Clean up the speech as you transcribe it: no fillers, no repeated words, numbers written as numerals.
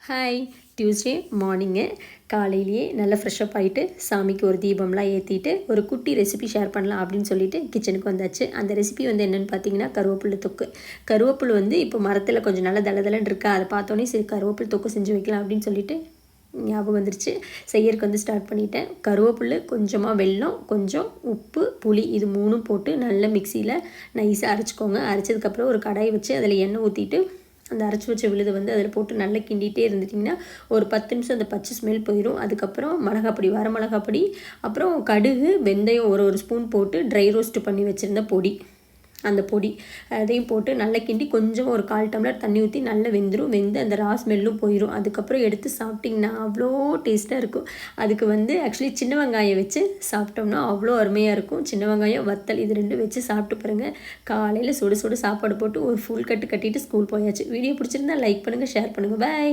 Hi Tuesday morning காலையிலேயே நல்லா fresh up ஆகிட்டு சாமிக்கு ஒரு தீபம்லாம் ஏற்றிட்டு ஒரு குட்டி ரெசிபி ஷேர் பண்ணலாம் அப்படின்னு சொல்லிட்டு கிச்சனுக்கு வந்தாச்சு. அந்த ரெசிபி வந்து என்னென்னு பார்த்தீங்கன்னா கருவேப்பிலை தொக்கு. கருவேப்பிலை வந்து இப்போ மரத்தில் கொஞ்சம் நல்லா தளதளன்னு இருக்கா, அதை பார்த்தோன்னே சரி கருவேப்பிலை தொக்கு செஞ்சு வைக்கலாம் அப்படின்னு சொல்லிட்டு ஞாபகம் வந்துருச்சு. செய்யறதுக்கு வந்து ஸ்டார்ட் பண்ணிட்டேன். கருவேப்பிலை, கொஞ்சமாக வெல்லம், கொஞ்சம் உப்பு, புளி, இது மூணும் போட்டு நல்லா மிக்சியில் நைஸாக அரைச்சிக்கோங்க. அரைச்சதுக்கப்புறம் ஒரு கடாயை வச்சு அதில் எண்ணெய் ஊற்றிட்டு அந்த அரைச்சி வச்ச விழுதை வந்து அதில் போட்டு நல்லா கிண்டிகிட்டே இருந்துட்டிங்கன்னா ஒரு 10 நிமிஷம் அந்த பச்சை ஸ்மெல் போயிடும். அதுக்கப்புறம் மிளகாப்பொடி, வர மிளகாப்பொடி, அப்புறம் கடுகு, வெந்தயம் ஒரு ஸ்பூன் போட்டு ட்ரை ரோஸ்ட் பண்ணி வச்சுருந்த பொடி, அந்த பொடி அதையும் போட்டு நல்லா கிண்டி கொஞ்சம் ஒரு 1/4 டம்ளர் தண்ணி ஊற்றி நல்லா வெந்து அந்த ரா ஸ்மெல்லும் போயிடும். அதுக்கப்புறம் எடுத்து சாப்பிட்டிங்கன்னா அவ்வளோ டேஸ்ட்டாக இருக்கும். அதுக்கு வந்து ஆக்சுவலி சின்ன வெங்காயம் வச்சு சாப்பிட்டோம்னா அவ்வளோ அருமையாக இருக்கும். சின்ன வெங்காயம், வத்தல், இது 2 வச்சு சாப்பிட்டு பாருங்கள். காலையில் சுடு சுடு சாப்பாடு போட்டு ஒரு ஃபுல் கட்டு கட்டிட்டு ஸ்கூல் போயாச்சு. வீடியோ பிடிச்சிருந்தா லைக் பண்ணுங்கள், ஷேர் பண்ணுங்கள். பாய்.